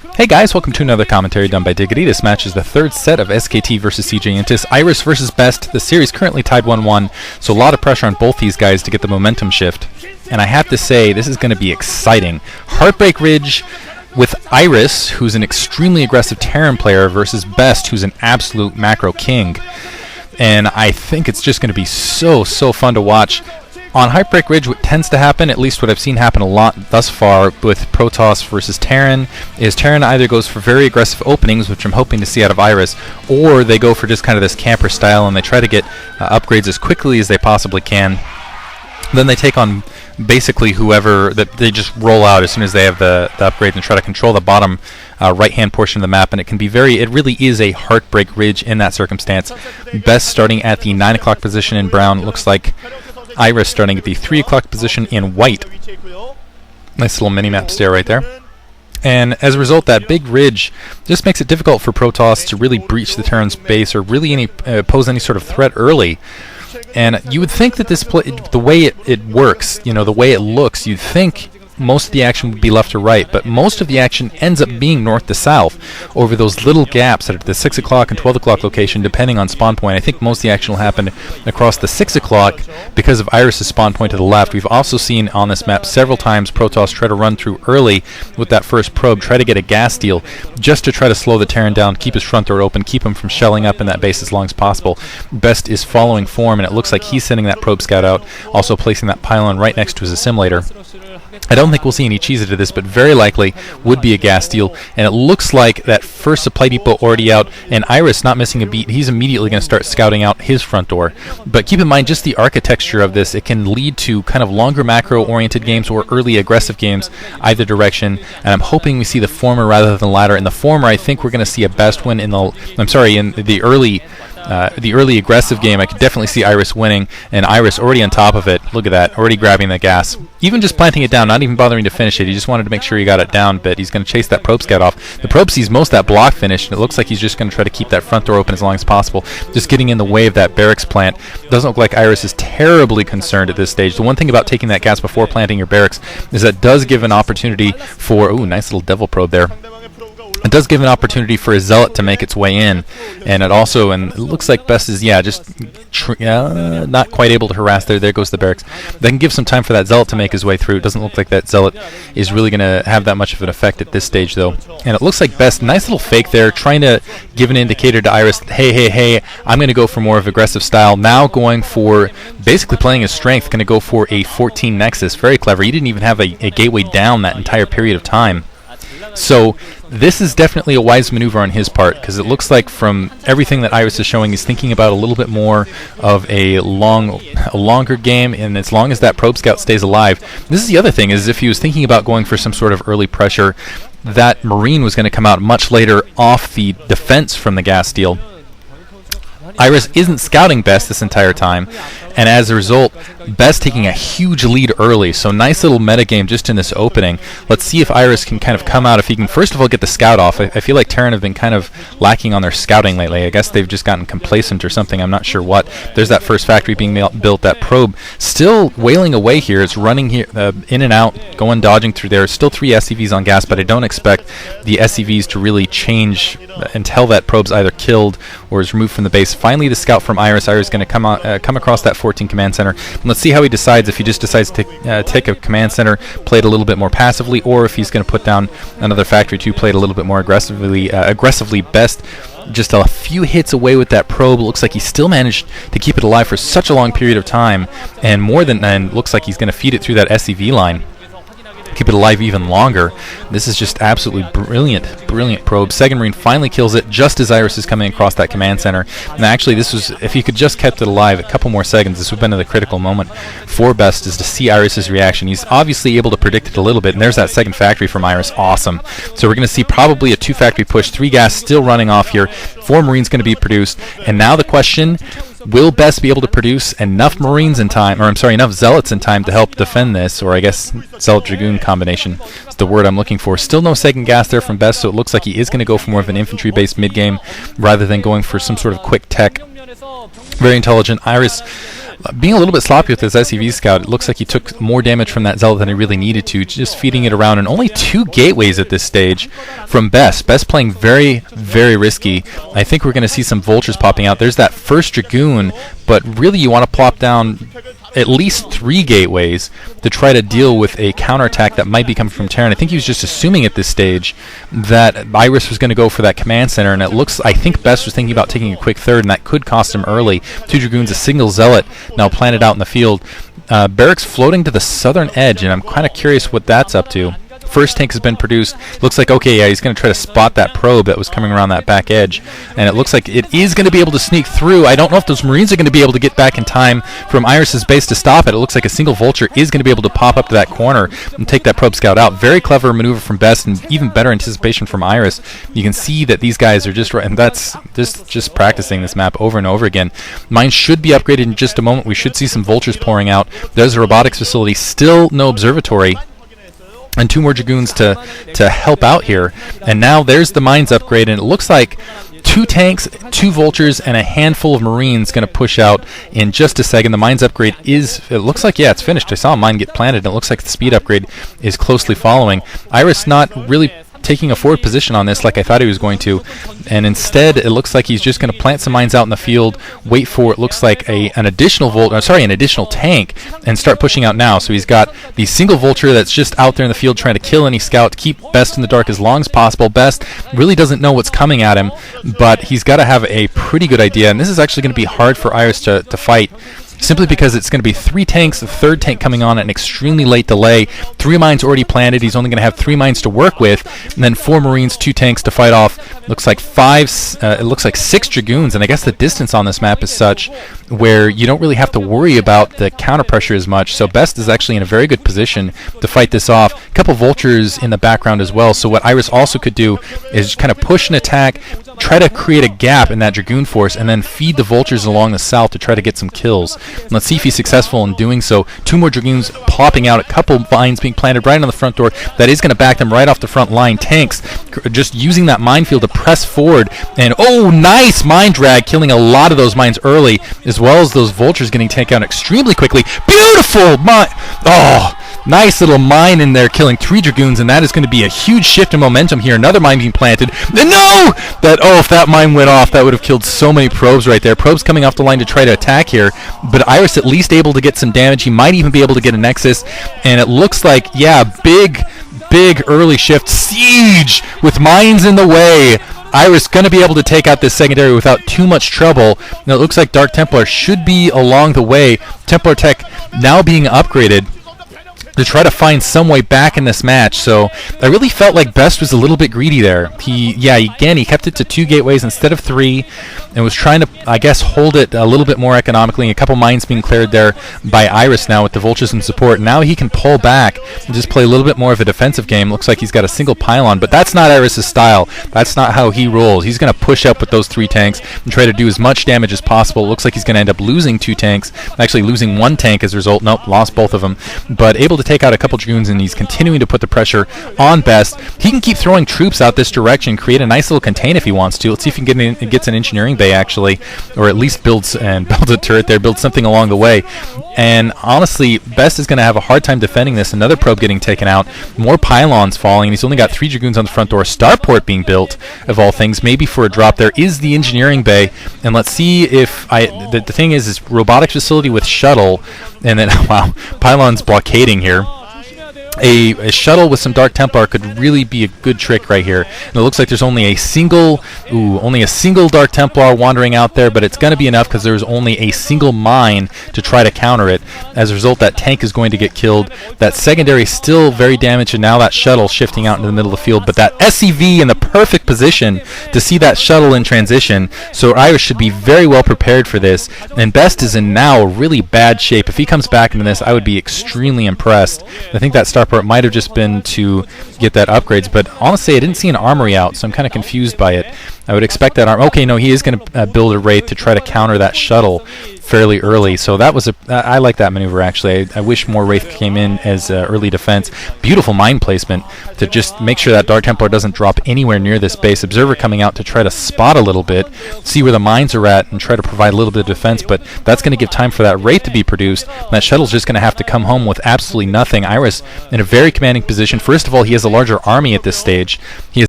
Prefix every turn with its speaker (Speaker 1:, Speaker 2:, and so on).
Speaker 1: Hey guys, welcome to another commentary done by Diggity. This match is the third set of SKT versus CJ Entus. Iris versus Best. The series currently tied 1-1, so a lot of pressure on both these guys to get the momentum shift. And I have to say, this is going to be exciting. Heartbreakridge with Iris, who's an extremely aggressive Terran player, versus Best, who's an absolute macro king. And I think it's just going to be so fun to watch. On Heartbreakridge, what tends to happen, at least what I've seen happen a lot thus far with Protoss versus Terran, is Terran either goes for very aggressive openings, which I'm hoping to see out of Iris, or they go for just kind of this camper style and they try to get upgrades as quickly as they possibly can. Then they take on basically whoever, that they just roll out as soon as they have the upgrade and try to control the bottom right-hand portion of the map, and it really is a Heartbreakridge in that circumstance. Best starting at the 9 o'clock position in brown. It looks like Iris starting at the 3 o'clock position in white. Nice little mini-map stare right there. And as a result, that big ridge just makes it difficult for Protoss to really breach the Terran's base or really pose any sort of threat early. And you would think that this the way it works, the way it looks, you'd think most of the action would be left to right, but most of the action ends up being north to south over those little gaps at the 6 o'clock and 12 o'clock location, depending on spawn point. I think most of the action will happen across the 6 o'clock because of Iris' spawn point to the left. We've also seen on this map several times Protoss try to run through early with that first probe, try to get a gas steal just to try to slow the Terran down, keep his front door open, keep him from shelling up in that base as long as possible. Best is following form, and it looks like he's sending that probe scout out, also placing that pylon right next to his assimilator. I don't think we'll see any cheese to this, but very likely would be a gas steal, and it looks like that first supply depot already out, and Iris not missing a beat. He's immediately going to start scouting out his front door. But keep in mind just the architecture of this. It can lead to kind of longer macro-oriented games or early aggressive games either direction, and I'm hoping we see the former rather than the latter. In the former, I think we're going to see a Best win in the early aggressive game. I could definitely see Iris winning, and Iris already on top of it. Look at that, already grabbing the gas. Even just planting it down, not even bothering to finish it. He just wanted to make sure he got it down, but he's going to chase that probe scout off. The probe sees most of that block finish, and it looks like he's just going to try to keep that front door open as long as possible, just getting in the way of that barracks plant. Doesn't look like Iris is terribly concerned at this stage. The one thing about taking that gas before planting your barracks is that does give an opportunity for, ooh, nice little devil probe there. It does give an opportunity for a zealot to make its way in, and it also, and it looks like Best is, not quite able to harass there. There goes the barracks. That can give some time for that zealot to make his way through. It doesn't look like that zealot is really going to have that much of an effect at this stage, though. And it looks like Best, nice little fake there, trying to give an indicator to Iris, hey, I'm going to go for more of aggressive style. Now going for, basically playing his strength, going to go for a 14 Nexus. Very clever. He didn't even have a gateway down that entire period of time. So this is definitely a wise maneuver on his part, because it looks like from everything that Iris is showing, he's thinking about a little bit more of a longer game, and as long as that probe scout stays alive. This is the other thing, is if he was thinking about going for some sort of early pressure, that Marine was going to come out much later off the defense from the gas steal. Iris isn't scouting Best this entire time, and as a result, Best taking a huge lead early. So nice little metagame just in this opening. Let's see if Iris can kind of come out, if he can first of all get the scout off. I feel like Terran have been kind of lacking on their scouting lately. I guess they've just gotten complacent or something. I'm not sure what. There's that first factory being built. That probe still wailing away here. It's running here in and out, dodging through there. Still 3 SCVs on gas, but I don't expect the SCVs to really change until that probe's either killed or is removed from the base. Finally, the scout from Iris. Iris is going to come across that 14 command center. And let's see how he decides, if he just decides to take a command center, play it a little bit more passively, or if he's going to put down another factory to play it a little bit more aggressively. Best just a few hits away with that probe. Looks like he still managed to keep it alive for such a long period of time, and looks like he's going to feed it through that SCV line, keep it alive even longer. This is just absolutely brilliant probe. Second Marine finally kills it just as Iris is coming across that command center. And actually, this was, if he could just kept it alive a couple more seconds, this would have been the critical moment for Best, is to see Iris's reaction. He's obviously able to predict it a little bit, and there's that second factory from Iris. Awesome. So we're going to see probably a 2 factory push, 3 gas still running off here, 4 Marines going to be produced, and now the question, will Best be able to produce enough Marines in time, enough Zealots in time to help defend this, or I guess Zealot Dragoon combination is the word I'm looking for. Still no second gas there from Best, so it looks like he is going to go for more of an infantry-based mid-game rather than going for some sort of quick tech. Very intelligent. Iris being a little bit sloppy with his SCV scout. It looks like he took more damage from that Zealot than he really needed to, just feeding it around. And only 2 gateways at this stage from Best. Best playing very, very risky. I think we're going to see some vultures popping out. There's that first Dragoon, but really you want to plop down at least 3 gateways to try to deal with a counterattack that might be coming from Terran. I think he was just assuming at this stage that Iris was going to go for that command center, and it looks, I think Best was thinking about taking a quick third, and that could cost him early. 2 Dragoons, a single Zealot now planted out in the field. Barracks floating to the southern edge, and I'm kind of curious what that's up to. First tank has been produced. Looks like, okay, yeah, he's going to try to spot that probe that was coming around that back edge. And it looks like it is going to be able to sneak through. I don't know if those Marines are going to be able to get back in time from Iris's base to stop it. It looks like a single Vulture is going to be able to pop up to that corner and take that probe scout out. Very clever maneuver from Best, and even better anticipation from Iris. You can see that these guys are just, and that's just practicing this map over and over again. Mine should be upgraded in just a moment. We should see some Vultures pouring out. There's a robotics facility. Still no observatory. And 2 more Dragoons to help out here. And now there's the mines upgrade, and it looks like 2 tanks, 2 Vultures, and a handful of Marines going to push out in just a second. The mines upgrade is, it looks like, yeah, it's finished. I saw a mine get planted, and it looks like the speed upgrade is closely following. Iris not really taking a forward position on this like I thought he was going to, and instead it looks like he's just going to plant some mines out in the field, wait for, it looks like an additional tank, and start pushing out now. So he's got the single Vulture that's just out there in the field trying to kill any scout, keep Best in the dark as long as possible. Best really doesn't know what's coming at him, but he's got to have a pretty good idea, and this is actually going to be hard for Iris to fight, simply because it's going to be 3 tanks, the 3rd tank coming on at an extremely late delay, 3 mines already planted. He's only going to have 3 mines to work with, and then 4 Marines, 2 tanks to fight off. Looks like 6 Dragoons, and I guess the distance on this map is such where you don't really have to worry about the counter pressure as much. So Best is actually in a very good position to fight this off. A couple Vultures in the background as well. So what Iris also could do is kind of push an attack, try to create a gap in that Dragoon force, and then feed the Vultures along the south to try to get some kills. Let's see if he's successful in doing so. 2 more Dragoons popping out, a couple mines being planted right on the front door. That is going to back them right off the front line. Tanks just using that minefield to press forward, and oh, nice mine drag, killing a lot of those mines early, as well as those Vultures getting taken out extremely quickly. Beautiful mine! Oh, nice little mine in there, killing 3 Dragoons, and that is going to be a huge shift in momentum here. Another mine being planted. No! If that mine went off, that would have killed so many probes right there. Probes coming off the line to try to attack here, but Iris at least able to get some damage. He might even be able to get a Nexus, and it looks like, yeah, big early shift. Siege with mines in the way. Iris going to be able to take out this secondary without too much trouble. Now it looks like Dark Templar should be along the way. Templar Tech now being upgraded to try to find some way back in this match. So I really felt like Best was a little bit greedy there. He kept it to 2 gateways instead of 3, and was trying to, I guess, hold it a little bit more economically. A couple mines being cleared there by Iris now with the Vultures in support. Now he can pull back and just play a little bit more of a defensive game. Looks like he's got a single pylon, but that's not Iris's style. That's not how he rolls. He's going to push up with those 3 tanks and try to do as much damage as possible. Looks like he's going to end up losing 2 tanks, actually losing 1 tank as a result. Nope, lost both of them, but able to take out a couple Dragoons, and he's continuing to put the pressure on Best. He can keep throwing troops out this direction, create a nice little contain if he wants to. Let's see if he can gets an engineering bay, actually, or at least builds a turret there, builds something along the way. And honestly, Best is going to have a hard time defending this. Another probe getting taken out, more pylons falling, and he's only got 3 Dragoons on the front door. Starport being built, of all things, maybe for a drop. There is the engineering bay, and let's see if the thing is robotics facility with shuttle, and then wow, pylons blockading here. A shuttle with some Dark Templar could really be a good trick right here. And it looks like there's only a single Dark Templar wandering out there, but it's going to be enough because there's only a single mine to try to counter it. As a result, that tank is going to get killed. That secondary is still very damaged, and now that shuttle shifting out into the middle of the field. But that SCV in the perfect position to see that shuttle in transition. So Iris should be very well prepared for this. And Best is in now a really bad shape. If he comes back into this, I would be extremely impressed. I think that Starport might have just been to get that upgrades, but honestly I didn't see an armory out, so I'm kind of confused by it. I would expect that arm. Okay, no, he is going to build a Wraith to try to counter that shuttle fairly early. So that was I like that maneuver, actually. I wish more Wraith came in as early defense. Beautiful mine placement to just make sure that Dark Templar doesn't drop anywhere near this base. Observer coming out to try to spot a little bit, see where the mines are at, and try to provide a little bit of defense, but that's going to give time for that Wraith to be produced. And that shuttle's just going to have to come home with absolutely nothing. Iris in a very commanding position. First of all, he has a larger army at this stage. He has